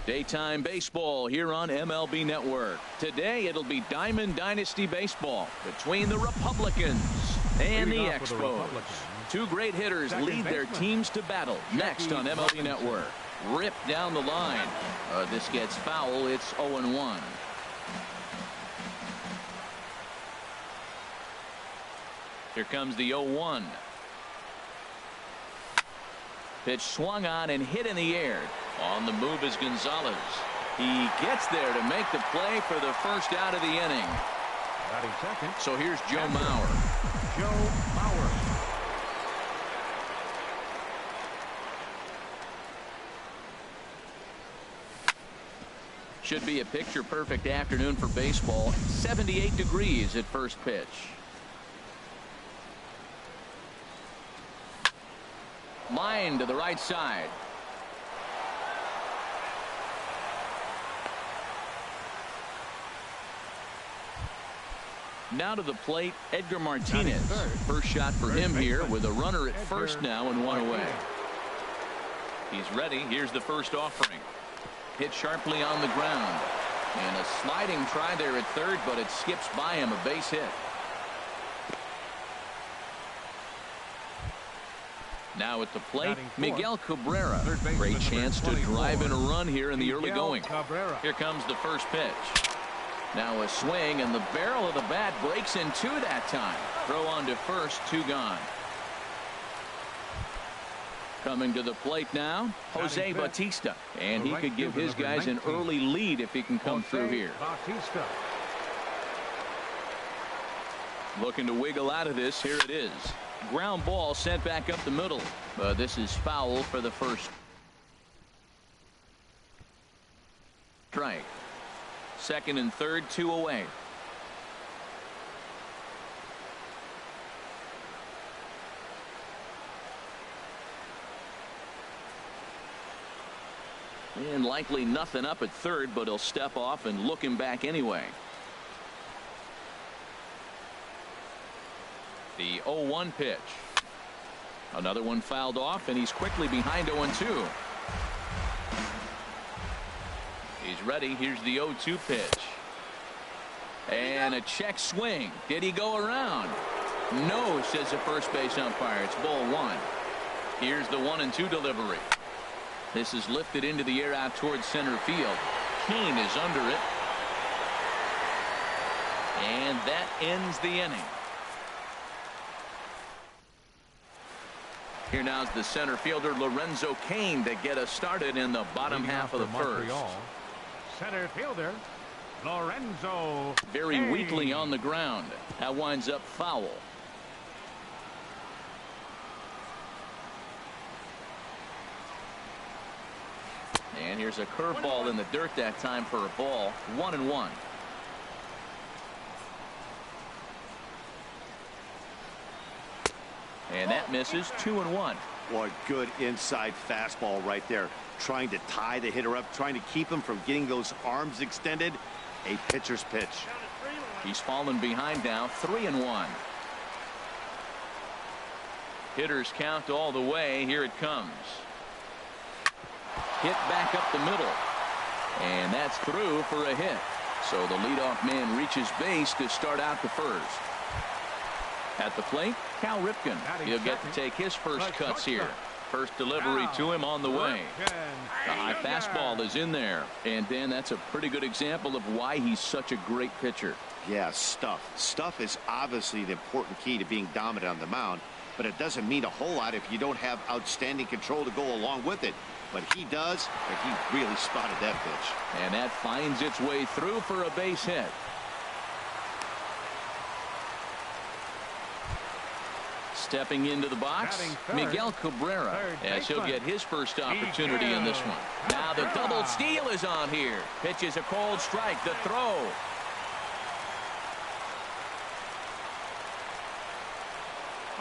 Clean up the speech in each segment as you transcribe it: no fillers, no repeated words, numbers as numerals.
Daytime baseball here on MLB Network. Today it'll be Diamond Dynasty baseball between the Republicans and the Expos. Two great hitters lead their teams to battle. Next on MLB Network. Ripped down the line. This gets foul. It's 0-1. Here comes the 0-1. Pitch swung on and hit in the air. On the move is Gonzalez. He gets there to make the play for the first out of the inning. Batting second. So here's Joe Mauer. Joe Mauer. Should be a picture-perfect afternoon for baseball. 78 degrees at first pitch. Line to the right side. Now to the plate, Edgar Martinez. First shot for him here with a runner at first now and one away. He's ready. Here's the first offering. Hit sharply on the ground. And a sliding try there at third, but it skips by him, a base hit. Now at the plate, Miguel Cabrera. Great chance to drive in a run here in the early going. Here comes the first pitch. Now a swing, and the barrel of the bat breaks in two that time. Throw on to first, two gone. Coming to the plate now, Jose Bautista. And he could give his guys an early lead if he can come through here. Looking to wiggle out of this. Here it is. Ground ball sent back up the middle. This is foul for the first strike. Second and third, two away. And likely nothing up at third, but he'll step off and look him back anyway. The 0-1 pitch. Another one fouled off, and he's quickly behind 0-2. He's ready. Here's the 0-2 pitch. And a check swing. Did he go around? No, says the first base umpire. It's ball one. Here's the 1-2 delivery. This is lifted into the air out towards center field. Kane is under it. And that ends the inning. Here now is the center fielder Lorenzo Cain to get us started in the bottom half of the first. Center fielder Lorenzo. Very weakly on the ground. That winds up foul. And here's a curveball in the dirt that time for a ball. 1-1. And that misses. 2-1. Boy, good inside fastball right there. Trying to tie the hitter up, trying to keep him from getting those arms extended. A pitcher's pitch. He's fallen behind now. 3-1. Hitters count all the way. Here it comes. Hit back up the middle. And that's through for a hit. So the leadoff man reaches base to start out the first. At the plate, Cal Ripken. He'll get to take his first cuts here. First delivery to him on the way. The high fastball is in there. And Dan, that's a pretty good example of why he's such a great pitcher. Yeah, stuff. Stuff is obviously the important key to being dominant on the mound. But it doesn't mean a whole lot if you don't have outstanding control to go along with it. But he does, and he really spotted that pitch. And that finds its way through for a base hit. Stepping into the box, Miguel Cabrera, as he'll get his first opportunity in this one. Now the double steal is on here. Pitches a cold strike. The throw.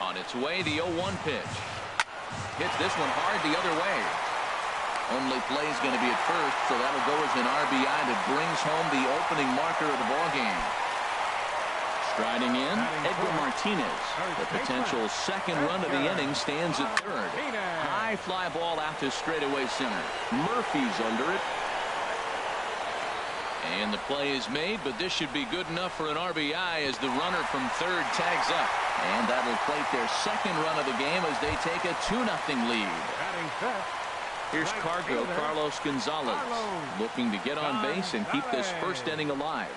On its way, the 0-1 pitch. Hits this one hard the other way. Only play is going to be at first, so that'll go as an RBI that brings home the opening marker of the ballgame. Striding in, Edgar Martinez. The potential second run of the inning stands at third. High fly ball out to straightaway center. Murphy's under it. And the play is made, but this should be good enough for an RBI as the runner from third tags up. And that'll plate their second run of the game as they take a 2-0 lead. Here's Cargo Carlos Gonzalez looking to get on base and keep this first inning alive.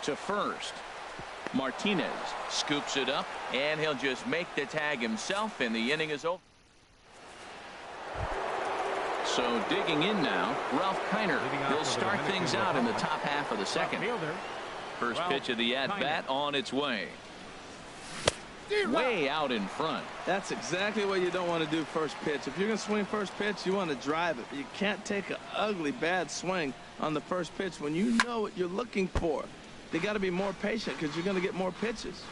To first, Martinez scoops it up, and he'll just make the tag himself, and the inning is over. So digging in now, Ralph Kiner. He'll start things out in the top half of the second. First pitch of the at-bat on its way. Way out in front. That's exactly what you don't want to do first pitch. If you're going to swing first pitch, you want to drive it. You can't take an ugly, bad swing on the first pitch when you know what you're looking for. They got to be more patient because you're going to get more pitches.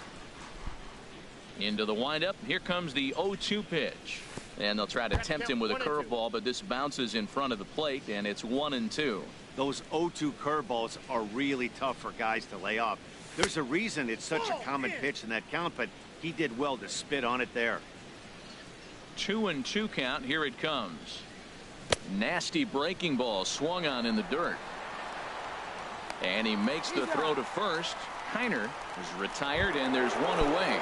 Into the windup. Here comes the 0-2 pitch. And they'll try to tempt him with a curveball, but this bounces in front of the plate, and it's 1-2. Those 0-2 curveballs are really tough for guys to lay off. There's a reason it's such a common pitch in that count, but he did well to spit on it there. 2-2 count. Here it comes. Nasty breaking ball swung on in the dirt. And he makes the throw to first. Kiner is retired, and there's one away.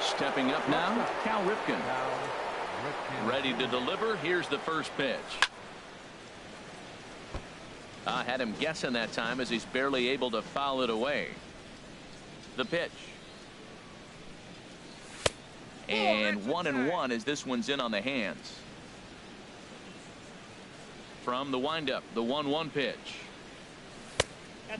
Stepping up now, Cal Ripken. Ready to deliver. Here's the first pitch. I had him guessing that time as he's barely able to foul it away. The pitch. And 1-1 as this one's in on the hands. From the windup, the 1-1 pitch.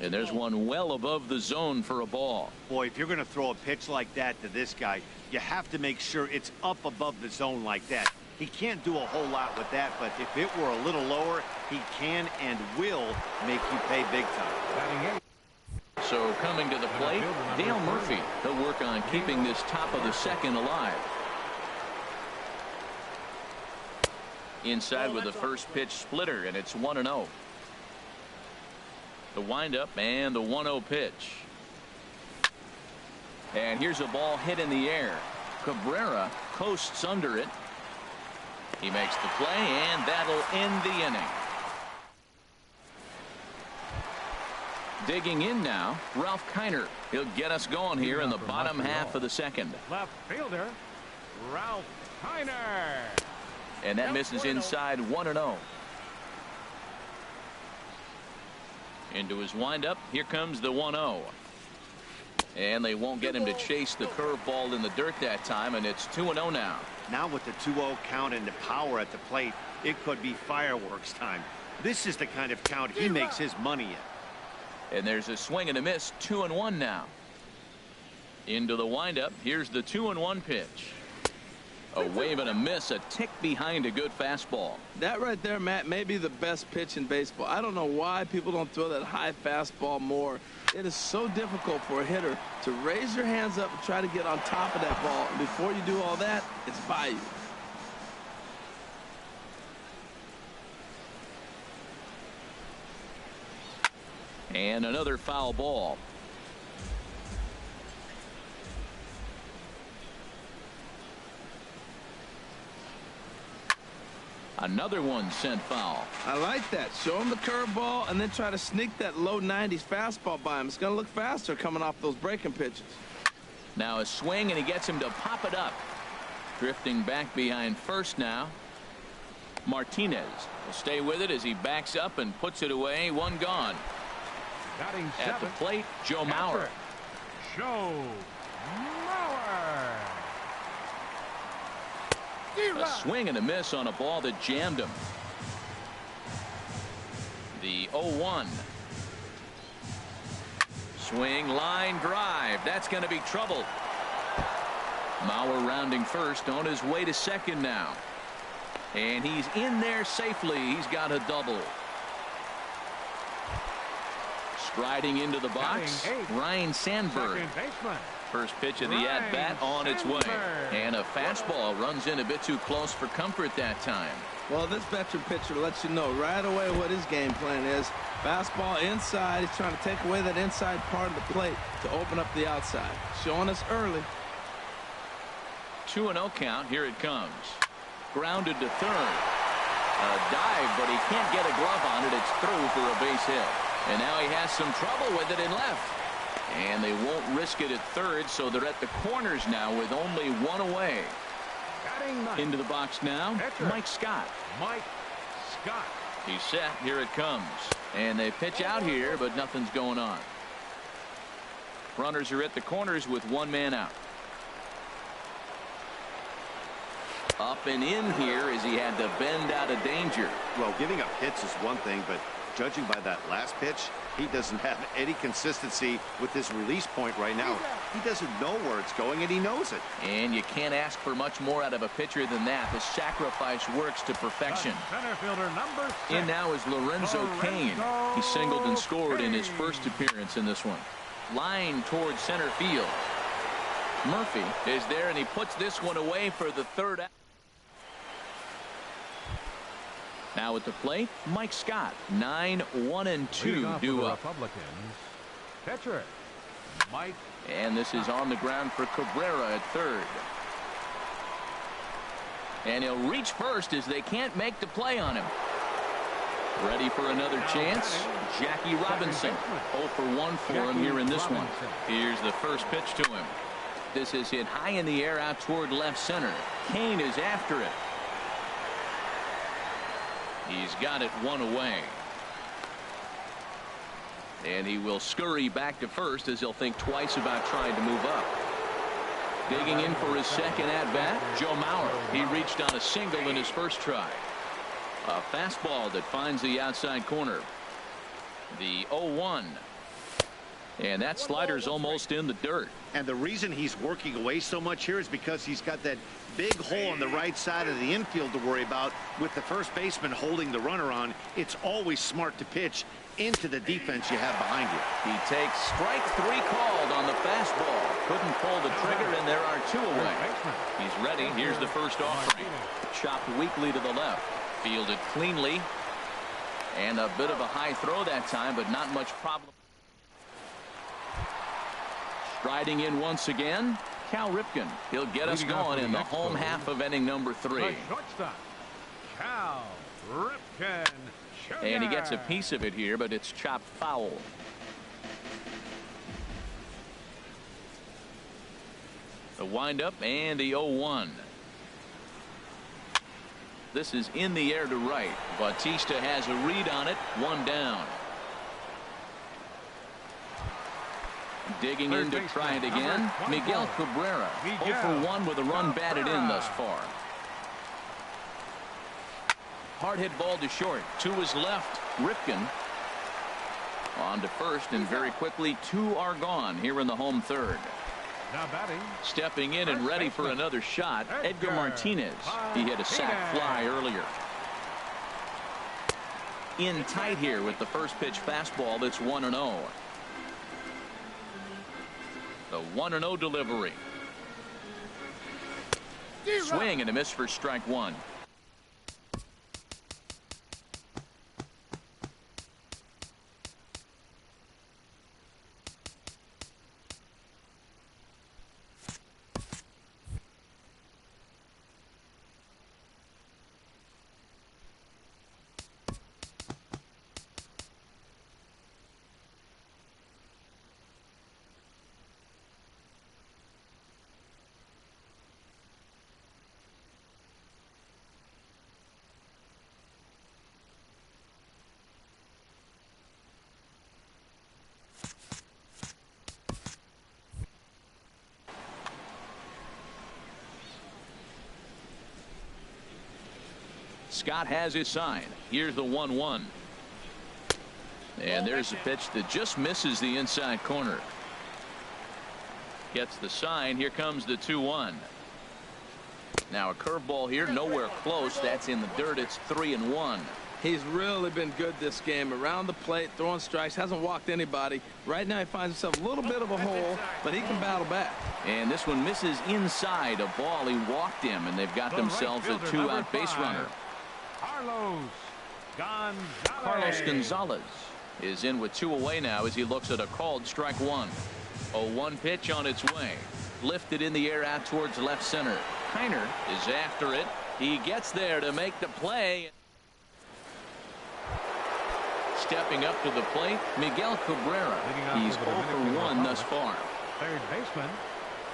And there's one well above the zone for a ball. Boy, if you're going to throw a pitch like that to this guy, you have to make sure it's up above the zone like that. He can't do a whole lot with that, but if it were a little lower, he can and will make you pay big time. So coming to the plate, Dale Murphy. He'll work on keeping this top of the second alive. Inside with the first pitch splitter, and it's 1-0. The windup and the 1-0 pitch. And here's a ball hit in the air. Cabrera coasts under it. He makes the play, and that'll end the inning. Digging in now, Ralph Kiner. He'll get us going here in the bottom half of the second. Left fielder, Ralph Kiner. And that misses inside. 1-0. Into his windup. Here comes the 1-0. And they won't get him to chase the curveball in the dirt that time, and it's 2-0 now. Now with the 2-0 count and the power at the plate, it could be fireworks time. This is the kind of count he makes his money in. And there's a swing and a miss. 2-1 now. Into the windup. Here's the 2-1 pitch. A wave and a miss, a tick behind a good fastball. That right there, Matt, may be the best pitch in baseball. I don't know why people don't throw that high fastball more. It is so difficult for a hitter to raise your hands up and try to get on top of that ball. And before you do all that, it's by you. And another foul ball. Another one sent foul. I like that. Show him the curveball and then try to sneak that low 90s fastball by him. It's going to look faster coming off those breaking pitches. Now a swing, and he gets him to pop it up. Drifting back behind first now. Martinez will stay with it as he backs up and puts it away. One gone. At the plate, Joe Mauer. Joe Mauer. A swing and a miss on a ball that jammed him. The 0-1. Swing, line drive. That's going to be trouble. Mauer rounding first, on his way to second now. And he's in there safely. He's got a double. Striding into the box, Ryan Sandberg. First pitch of the at-bat on its way. And a fastball runs in a bit too close for comfort that time. Well, this veteran pitcher lets you know right away what his game plan is. Fastball inside. He's trying to take away that inside part of the plate to open up the outside. Showing us early. 2-0 count. Here it comes. Grounded to third. A dive, but he can't get a glove on it. It's through for a base hit. And now he has some trouble with it in left. And they won't risk it at third, so they're at the corners now with only one away. Into the box now, Mike Scott. Mike Scott. He's set. Here it comes. And they pitch out here, but nothing's going on. Runners are at the corners with one man out. Up and in here as he had to bend out of danger. Well, giving up hits is one thing, but judging by that last pitch, he doesn't have any consistency with his release point right now. He doesn't know where it's going, and he knows it. And you can't ask for much more out of a pitcher than that. The sacrifice works to perfection. Center fielder number 6. In now is Lorenzo Cain. He singled and scored in his first appearance in this one. Line towards center field. Murphy is there, and he puts this one away for the third out. Now at the plate, Mike Scott. 9-1-2 due up. Republicans. Pitcher Mike. And this is on the ground for Cabrera at third. And he'll reach first as they can't make the play on him. Ready for another chance. Jackie Robinson. 0 for 1 for him here in this one. Here's the first pitch to him. This is hit high in the air out toward left center. Cain is after it. He's got it one away. And he will scurry back to first as he'll think twice about trying to move up. Digging in for his second at-bat, Joe Mauer. He reached on a single in his first try. A fastball that finds the outside corner. The 0-1. And that slider's almost in the dirt. And the reason he's working away so much here is because he's got that big hole on the right side of the infield to worry about. With the first baseman holding the runner on, it's always smart to pitch into the defense you have behind you. He takes strike 3 called on the fastball. Couldn't pull the trigger, and there are 2 away. He's ready. Here's the first offering. Chopped weakly to the left. Fielded cleanly. And a bit of a high throw that time, but not much problem. Striding in once again, Cal Ripken. He'll get us going in the home half of inning number 3. Cal Ripken. And he gets a piece of it here, but it's chopped foul. The windup and the 0-1. This is in the air to right. Bautista has a read on it. 1 down. Digging in to try it again. Miguel Cabrera. 0 for 1 with a run batted in thus far. Hard hit ball to short. 2 is left. Ripken on to first, and very quickly 2 are gone here in the home third. Now batting. Stepping in and ready for another shot, Edgar Martinez. He hit a sac fly earlier. In tight here with the first pitch fastball that's 1-0. The 1-0 delivery. Swing and a miss for strike 1. Scott has his sign. Here's the 1-1. And there's a pitch that just misses the inside corner. Gets the sign. Here comes the 2-1. Now a curveball here, nowhere close. That's in the dirt. It's 3-1. He's really been good this game. Around the plate, throwing strikes, hasn't walked anybody. Right now he finds himself a little bit of a hole, but he can battle back. And this one misses inside a ball. He walked him, and they've got themselves a 2-out base runner. Carlos Gonzalez is in with 2 away now as he looks at a called strike 1. A 1 pitch on its way. Lifted in the air out towards left center. Kiner is after it. He gets there to make the play. Stepping up to the plate, Miguel Cabrera. He's 0 for 1 thus far. Third baseman,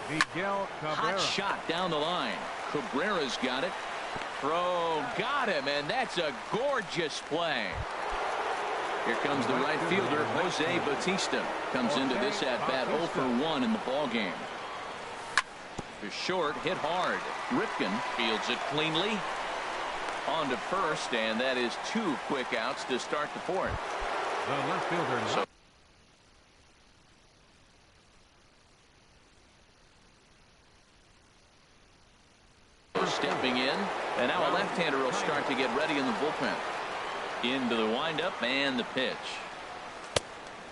Miguel Cabrera. Hot shot down the line. Cabrera's got it. Throw, got him, and that's a gorgeous play. Here comes the right fielder, Jose Bautista. Comes into this at-bat 0 for 1 in the ballgame. To short, hit hard. Ripken fields it cleanly. On to first, and that is 2 quick outs to start the fourth. The left fielder. Stepping in, and now a left-hander will start to get ready in the bullpen. Into the windup and the pitch.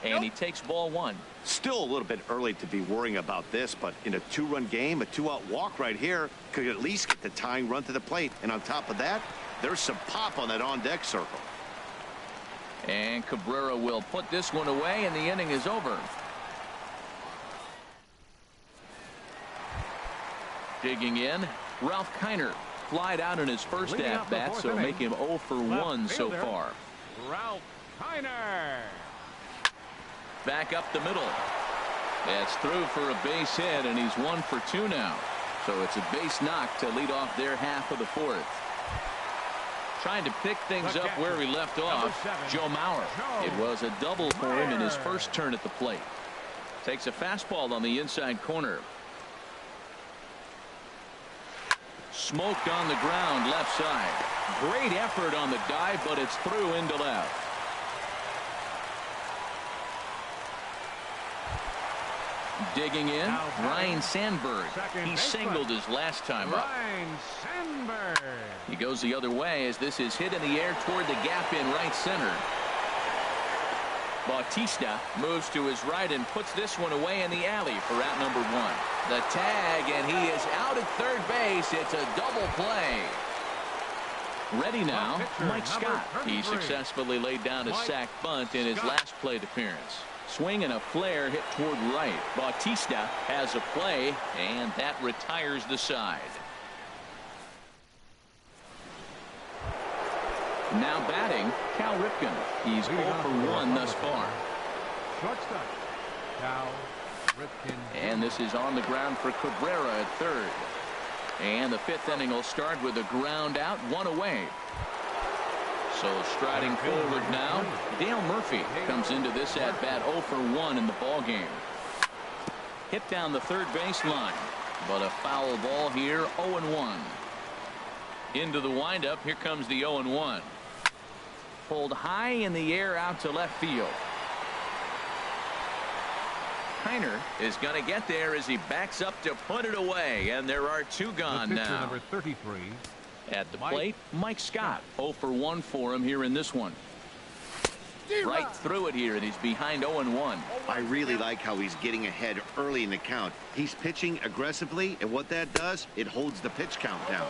And he takes ball 1. Still a little bit early to be worrying about this, but in a 2-run game, a 2-out walk right here could at least get the tying run to the plate. And on top of that, there's some pop on that on-deck circle. And Cabrera will put this one away, and the inning is over. Digging in, Ralph Kiner. Flied out in his first at-bat, so make him 0 for 1 so far. Ralph Kiner. Back up the middle. That's through for a base hit, and he's 1 for 2 now. So it's a base knock to lead off their half of the fourth. Trying to pick things up where we left off, Joe Mauer. It was a double for him in his first turn at the plate. Takes a fastball on the inside corner. Smoked on the ground left side. Great effort on the dive, but it's through into left. Digging in, Ryan Sandberg. He singled his last time up. Ryan Sandberg. He goes the other way as this is hit in the air toward the gap in right center. Bautista moves to his right and puts this one away in the alley for out number 1. The tag, and he is out at third base. It's a double play. Ready now, Mike Scott. He successfully laid down a sac bunt in his last plate appearance. Swing and a flare hit toward right. Bautista has a play, and that retires the side. Now batting, Cal Ripken. He's 0 for 1 thus far. Shortstop, Cal Ripken. And this is on the ground for Cabrera at third. And the 5th inning will start with a ground out, 1 away. So striding forward now, Dale Murphy comes into this at-bat 0 for 1 in the ballgame. Hit down the third base line, but a foul ball here, 0-1. Into the windup, here comes the 0-1. Pulled high in the air out to left field. Kiner is going to get there as he backs up to put it away, and there are 2 gone now. Number 33. At the plate, Mike Scott. 0 for 1 for him here in this one. Right through it here, and he's behind 0-1. I really like how he's getting ahead early in the count. He's pitching aggressively, and what that does, it holds the pitch count down.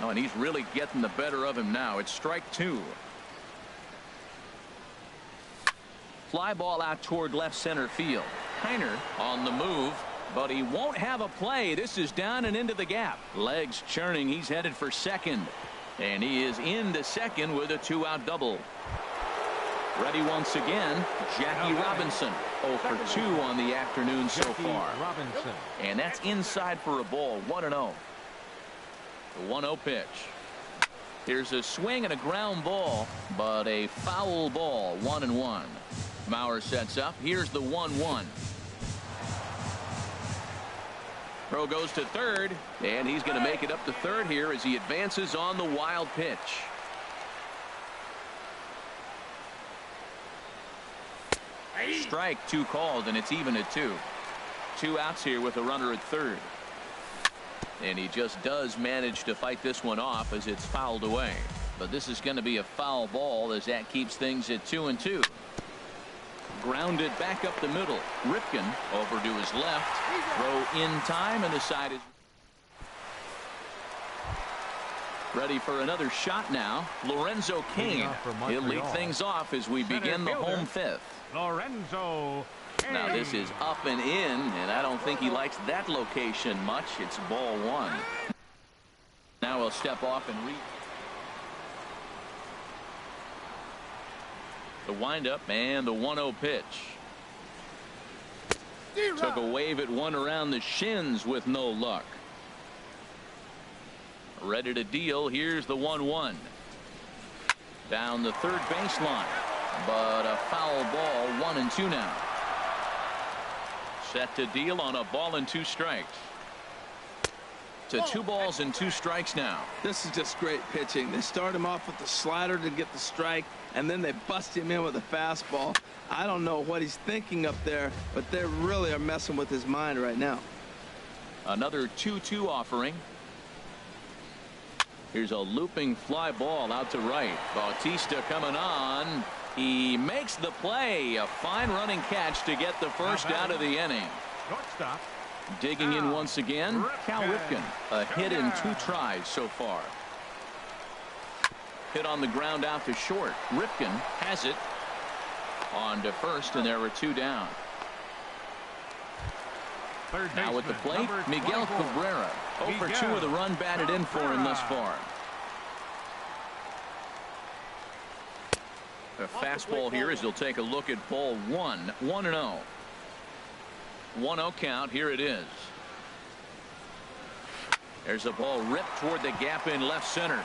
Oh, and he's really getting the better of him now. It's strike 2. Fly ball out toward left center field. Kiner on the move, but he won't have a play. This is down and into the gap. Legs churning. He's headed for second. And he is into second with a 2-out double. Ready once again, Jackie Robinson. 0 for 2 on the afternoon so far. Robinson. And that's inside for a ball. 1-0. The 1-0 pitch. Here's a swing and a ground ball, but a foul ball. 1-1. Mauer sets up. Here's the 1-1. Throw goes to third, and he's going to make it up to third here as he advances on the wild pitch. Strike 2 called, and it's even at 2. 2 outs here with a runner at third. And he just does manage to fight this one off as it's fouled away. But this is going to be a foul ball as that keeps things at 2-2. Grounded back up the middle. Ripken over to his left. Throw in time, and the side is ready for another shot now. Lorenzo Cain. He'll lead things off as we begin the home 5th. Lorenzo Cain. Now this is up and in, and I don't think he likes that location much. It's ball 1. Now he'll step off and The windup and the 1-0 pitch. Took a wave at one around the shins with no luck. Ready to deal. Here's the 1-1. Down the third baseline, but a foul ball. 1-2 now. Set to deal on a ball and 2 strikes. To 2 balls and 2 strikes now. This is just great pitching. They start him off with the slider to get the strike, and then they bust him in with a fastball. I don't know what he's thinking up there, but they really are messing with his mind right now. Another 2-2 offering. Here's a looping fly ball out to right. Bautista coming on. He makes the play. A fine running catch to get the first out of the inning. Shortstop. Digging in once again, Cal Ripken. A hit in 2 tries so far. Hit on the ground out to short. Ripken has it on to first, and there were 2 down. Now at the plate, Miguel Cabrera. 0 for 2 with a run batted in for him thus far. A fastball here as he'll take a look at ball 1. 1-0. 1-0 count. Here it is. There's a ball ripped toward the gap in left center.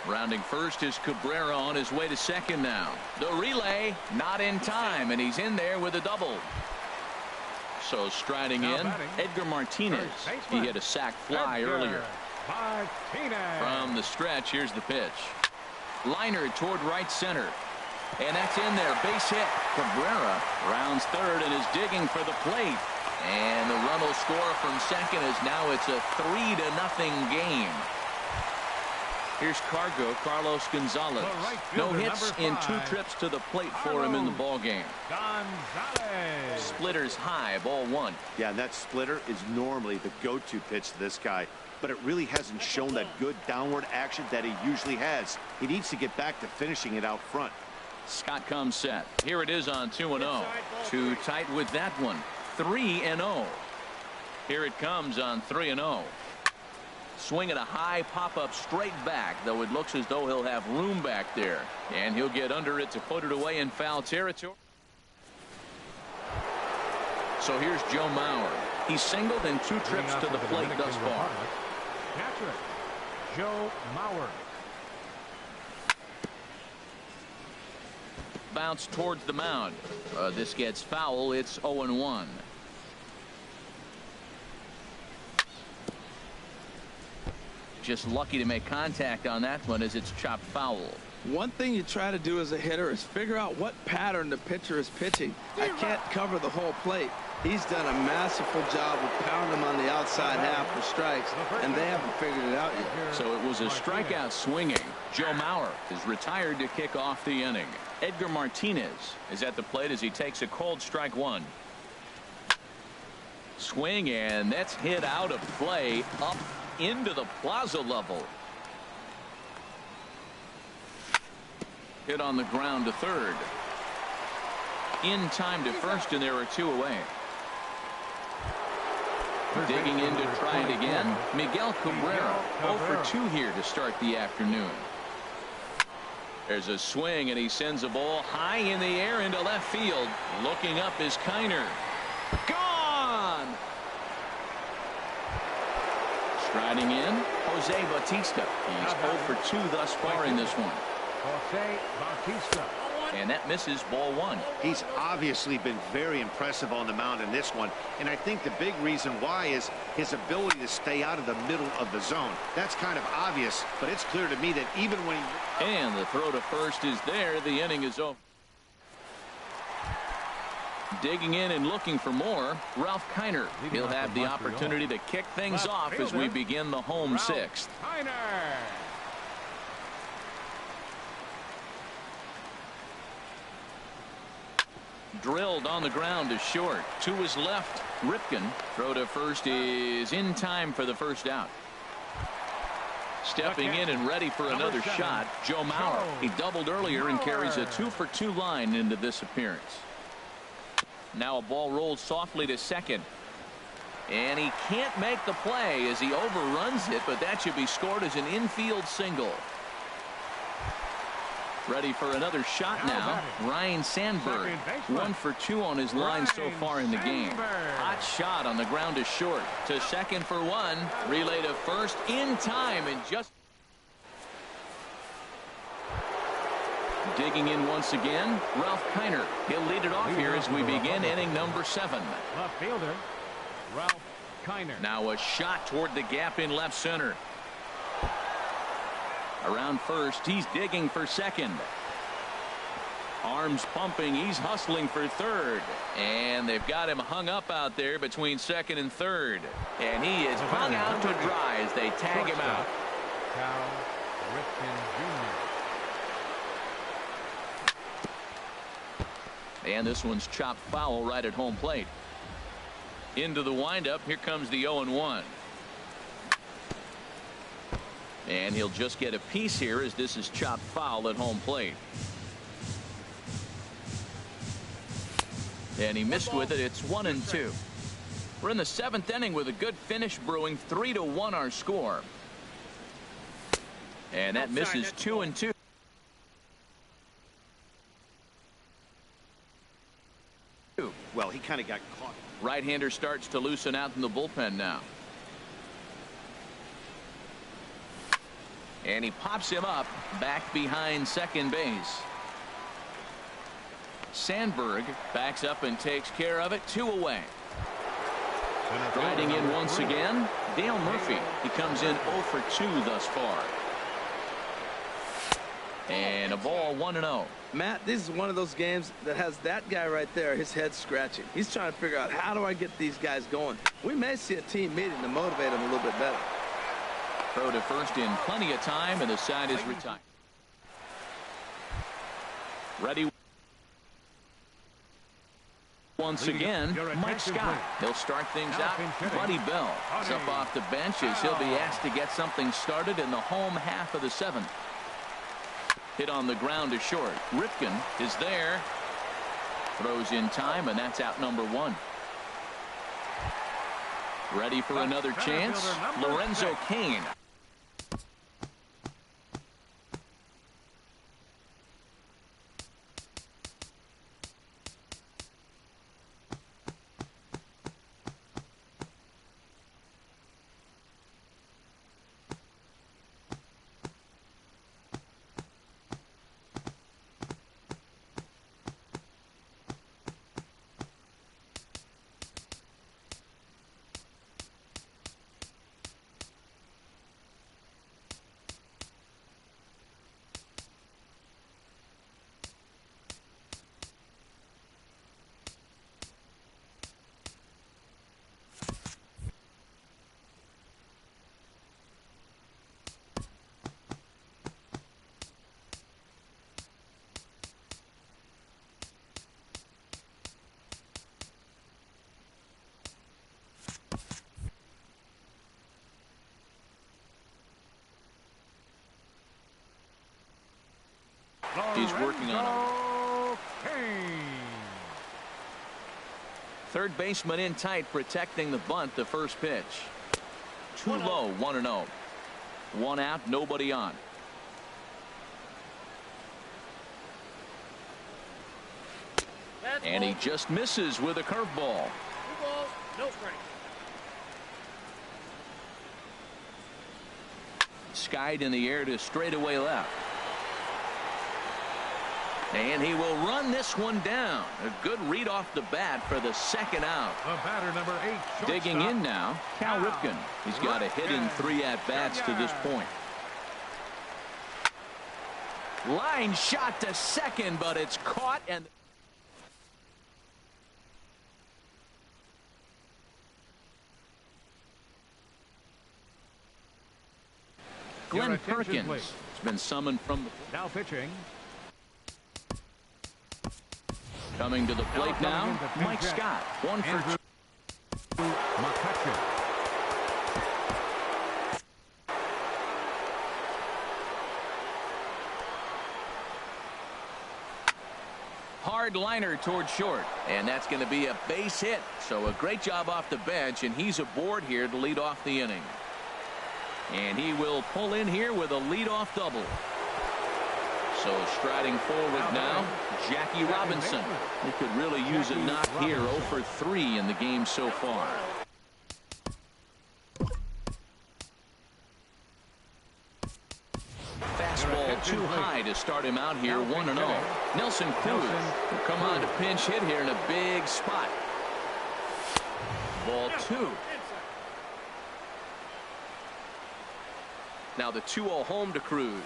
Rounding first is Cabrera on his way to second now. The relay not in time, and he's in there with a double. So striding in, Edgar Martinez. He hit a sac fly earlier. From the stretch, here's the pitch. Liner toward right center. And that's in there. Base hit. Cabrera rounds third and is digging for the plate. And the run will score from second as now it's a 3-0 game. Here's Carlos Gonzalez. No hits in 2 trips to the plate for him in the ball game. Splitters high, ball 1. Yeah, and that splitter is normally the go-to pitch to this guy, but it really hasn't shown that good downward action that he usually has. He needs to get back to finishing it out front. Scott comes set. Here it is on 2-0. Too tight with that one. 3-0. Here it comes on 3-0. Swinging a high pop-up straight back, though it looks as though he'll have room back there. And he'll get under it to put it away in foul territory. So here's Joe Mauer. He's singled in 2 trips to the plate thus far. Catcher, Joe Mauer. Bounce towards the mound. This gets foul. It's 0-1. Just lucky to make contact on that one as it's chopped foul. One thing you try to do as a hitter is figure out what pattern the pitcher is pitching. I can't cover the whole plate. He's done a masterful job of pounding him on the outside half for strikes, and they haven't figured it out yet. So it was a strikeout swinging. Joe Mauer is retired to kick off the inning. Edgar Martinez is at the plate as he takes a cold strike 1. Swing, and that's hit out of play up into the plaza level. Hit on the ground to third. In time to first, and there are 2 away. Digging in to try it again, Miguel Cabrera. 0 for 2 here to start the afternoon. There's a swing, and he sends a ball high in the air into left field. Looking up is Kiner. Gone! Striding in, Jose Bautista. He's 0 for 2 thus far in this one. Jose Bautista. And that misses, ball 1. He's obviously been very impressive on the mound in this one, and I think the big reason why is his ability to stay out of the middle of the zone. That's kind of obvious, but it's clear to me that even when he... And the throw to first is there. The inning is over. Digging in and looking for more, Ralph Kiner. He'll have the opportunity to kick things off as we begin the home 6th. Drilled on the ground to short. To his left, Ripken. Throw to first is in time for the first out. Stepping in and ready for another shot, Joe Mauer. He doubled earlier and carries a 2 for 2 line into this appearance. Now a ball rolled softly to second. And he can't make the play as he overruns it, but that should be scored as an infield single. Ready for another shot now. Ryan Sandberg, 1 for 2 on his line so far in the game. Hot shot on the ground is short. To second for 1. Relay to first in time and just digging in once again. Ralph Kiner. He'll lead it off here as we begin inning number 7. Left fielder, Ralph Kiner. Now a shot toward the gap in left center. Around first, he's digging for second. Arms pumping, he's hustling for third. And they've got him hung up out there between second and third. And he is hung out to dry as they tag him out. Cal Ripken Jr. And this one's chopped foul right at home plate. Into the windup, here comes the 0-1. And he'll just get a piece here as this is chopped foul at home plate. And he missed with it. It's 1-2. We're in the 7th inning with a good finish brewing. 3-1 our score. And that misses 2-2. Well, he kind of got caught. Right-hander starts to loosen out in the bullpen now. And he pops him up back behind second base. Sandberg backs up and takes care of it. 2 away. Riding in once again, Dale Murphy. He comes in 0 for 2 thus far. And a ball, 1-0. Matt, this is one of those games that has that guy right there, his head scratching. He's trying to figure out, how do I get these guys going? We may see a team meeting to motivate them a little bit better. Throw to first in plenty of time, and the side is retired. Ready once again, Mike Scott. He'll start things out. Buddy Bell is up off the bench as he'll be asked to get something started in the home half of the 7th. Hit on the ground to short. Ripken is there. Throws in time, and that's out number 1. Ready for another chance. Lorenzo Cain. He's working on it. Third baseman in tight, protecting the bunt. The first pitch. Too low. 1-0. 1 out, nobody on. And he just misses with a curveball. No strike. Skied in the air to straightaway left. And he will run this one down. A good read off the bat for the second out. The batter, number 8. Digging in now, Cal Ripken. He's got a hit in 3 at-bats to this point. Line shot to second, but it's caught, and Glenn Perkins has been summoned from the... Now pitching. Coming to the plate now, Mike Scott. 1 for 2. McCutcheon. Hard liner toward short, and that's going to be a base hit. So a great job off the bench, and he's aboard here to lead off the inning. And he will pull in here with a leadoff double. So striding forward now, Jackie Robinson. He could really use a knock here. 0 for 3 in the game so far. Fastball too high to start him out here. 1-0. Nelson Cruz will come on to pinch hit here in a big spot. Ball 2. Now the 2-0 home to Cruz.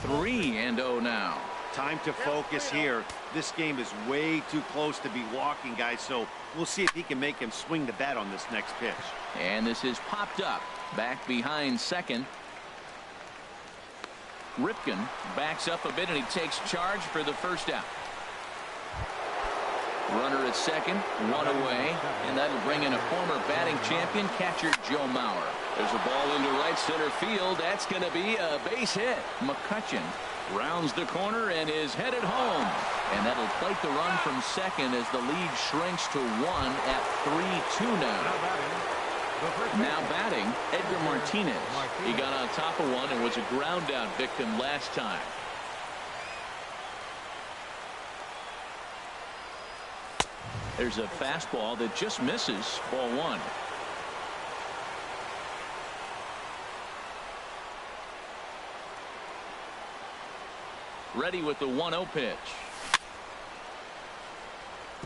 3-0 now. Time to focus here. This game is way too close to be walking, guys, so we'll see if he can make him swing the bat on this next pitch. And this is popped up. Back behind second. Ripken backs up a bit and he takes charge for the first out. Runner at second, 1 away, and that'll bring in a former batting champion, catcher Joe Mauer. There's a ball into right center field. That's going to be a base hit. McCutcheon rounds the corner and is headed home. And that'll plate the run from second as the lead shrinks to 1 at 3-2 now. Now batting, Edgar Martinez. He got on top of one and was a ground out victim last time. There's a fastball that just misses. Ball 1. Ready with the 1-0 pitch.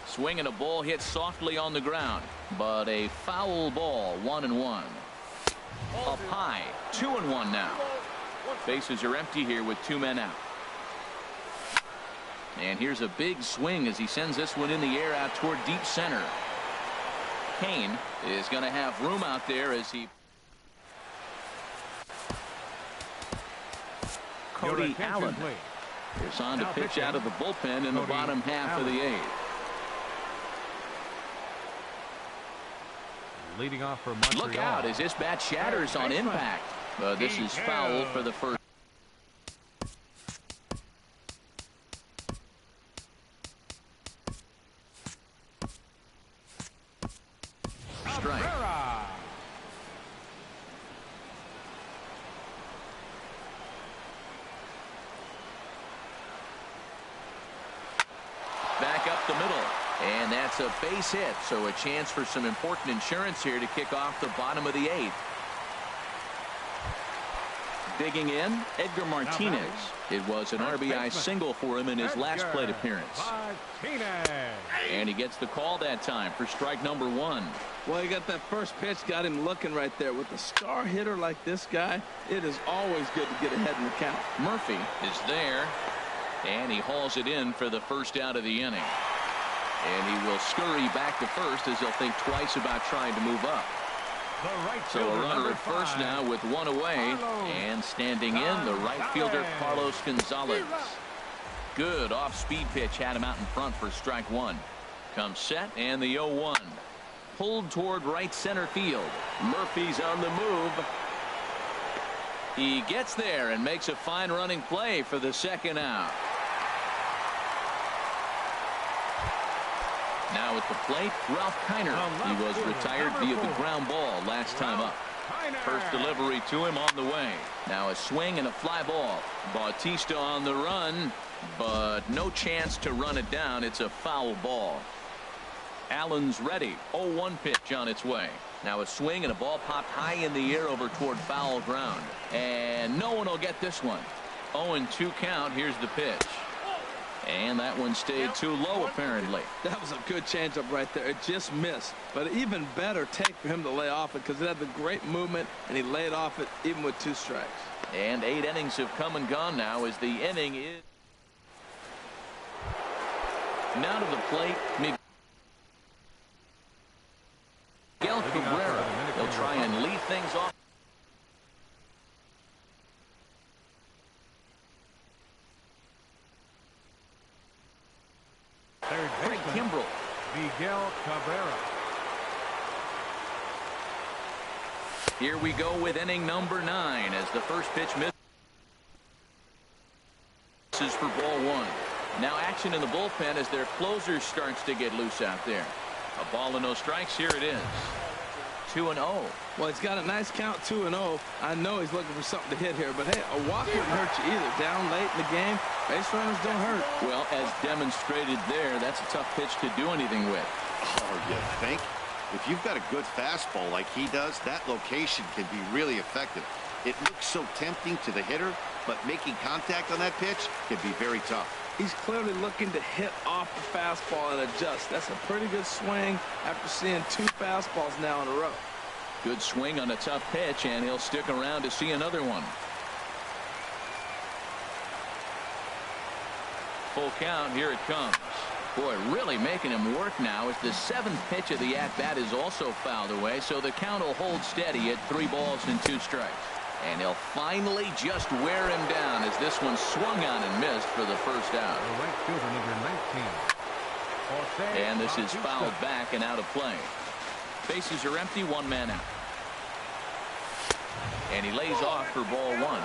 Swing and a ball hit softly on the ground, but a foul ball. 1-1. Up high. 2-1 now. Bases are empty here with 2 men out. And here's a big swing as he sends this one in the air out toward deep center. Kane is going to have room out there as he. Cody Allen is on to pitch out of the bullpen in the bottom half of the 8th. Leading off for Montreal. Look out as this bat shatters on impact. This is foul for the first. Strike. Back up the middle. And that's a base hit, so a chance for some important insurance here to kick off the bottom of the 8th. Digging in, Edgar Martinez. It was an RBI single for him in his last plate appearance. And he gets the call that time for strike number 1. Well, he got that first pitch, got him looking right there. With a star hitter like this guy, it is always good to get ahead in the count. Murphy is there, and he hauls it in for the first out of the inning. And he will scurry back to first as he'll think twice about trying to move up. So a runner at first now with 1 away, and standing in the right fielder Carlos Gonzalez. Good off-speed pitch had him out in front for strike 1. Comes set and the 0-1. Pulled toward right center field. Murphy's on the move. He gets there and makes a fine running play for the second out. Now at the plate, Ralph Kiner. He was retired via the ground ball last time up. First delivery to him on the way. Now a swing and a fly ball. Bautista on the run, but no chance to run it down. It's a foul ball. Allen's ready. 0-1 pitch on its way. Now a swing and a ball popped high in the air over toward foul ground. And no one will get this one. 0-2 count. Here's the pitch. And that one stayed too low, apparently. That was a good changeup right there. It just missed. But even better take for him to lay off it because it had the great movement, and he laid off it even with 2 strikes. And 8 innings have come and gone now as the inning is. Now to the plate, Miguel Cabrera. He'll try and lead things off. Craig Kimbrell. Miguel Cabrera. Here we go with inning number 9 as the first pitch misses for ball 1. Now action in the bullpen as their closer starts to get loose out there. A ball and no strikes. Here it is. 2-0. Well, he's got a nice count, 2-0. I know he's looking for something to hit here, but hey, a walk wouldn't hurt you either. Down late in the game, Base runners don't hurt. Well, as demonstrated there, that's a tough pitch to do anything with. Oh, you think? If you've got a good fastball like he does, that location can be really effective. It looks so tempting to the hitter, but making contact on that pitch can be very tough. He's clearly looking to hit off the fastball and adjust. That's a pretty good swing after seeing 2 fastballs now in a row. Good swing on a tough pitch, and he'll stick around to see another one. Full count, here it comes. Boy, really making him work now as the 7th pitch of the at-bat is also fouled away, so the count will hold steady at 3 balls and 2 strikes. And he'll finally just wear him down as this one swung on and missed for the first out. The right fielder, number 19. And this is fouled back and out of play. Bases are empty, 1 man out. And he lays off for ball 1.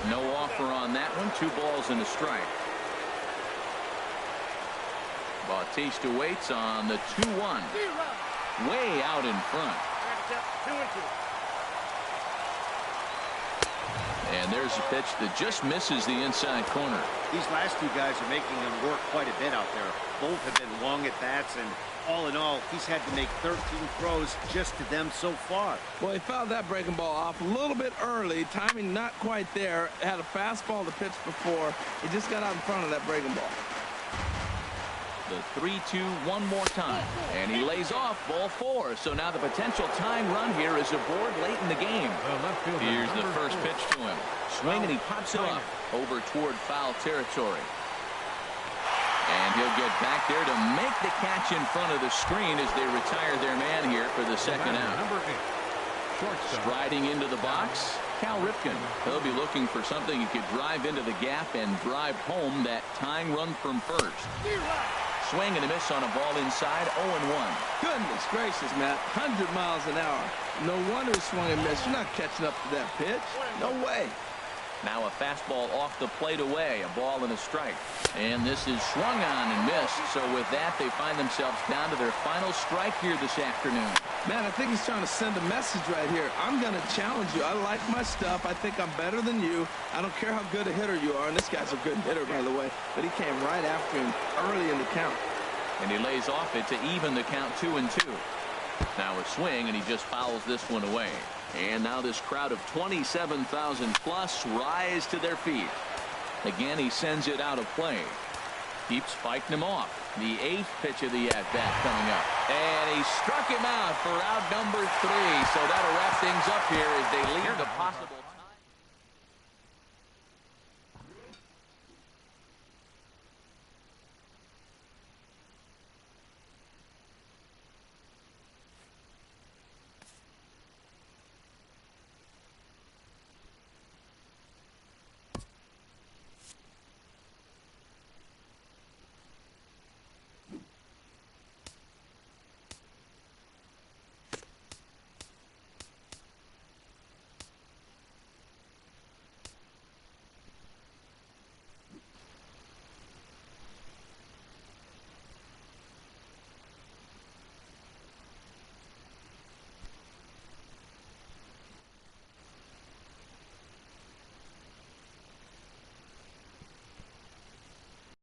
No offer on that one. 2 balls and a strike. Bautista waits on the 2-1. Way out in front. And there's a pitch that just misses the inside corner. These last 2 guys are making him work quite a bit out there. Both have been long at bats, and all in all, he's had to make 13 throws just to them so far. Well, he fouled that breaking ball off a little bit early. Timing not quite there. Had a fastball to pitch before. He just got out in front of that breaking ball. The 3-2 one more time. And he lays off ball 4. So now the potential tying run here is aboard late in the game. Here's the first pitch to him. Swing, and he pops it up over toward foul territory. And he'll get back there to make the catch in front of the screen as they retire their man here for the second out. Number 8. Striding into the box, Cal Ripken. He'll be looking for something he could drive into the gap and drive home that tying run from first. Swing and a miss on a ball inside, 0-1. Goodness gracious, Matt. 100 miles an hour. No wonder he swung and missed. You're not catching up to that pitch. No way. Now a fastball off the plate away, a ball and a strike. And this is swung on and missed. So with that, they find themselves down to their final strike here this afternoon. Man, I think he's trying to send a message right here. I'm going to challenge you. I like my stuff. I think I'm better than you. I don't care how good a hitter you are. And this guy's a good hitter, by the way. But he came right after him early in the count. And he lays off it to even the count 2-2. Now a swing, and he just fouls this one away. And now this crowd of 27,000 plus rise to their feet. Again, he sends it out of play. Keeps fighting him off. The 8th pitch of the at-bat coming up. And he struck him out for out number 3. So that'll wrap things up here as they lead the possible time.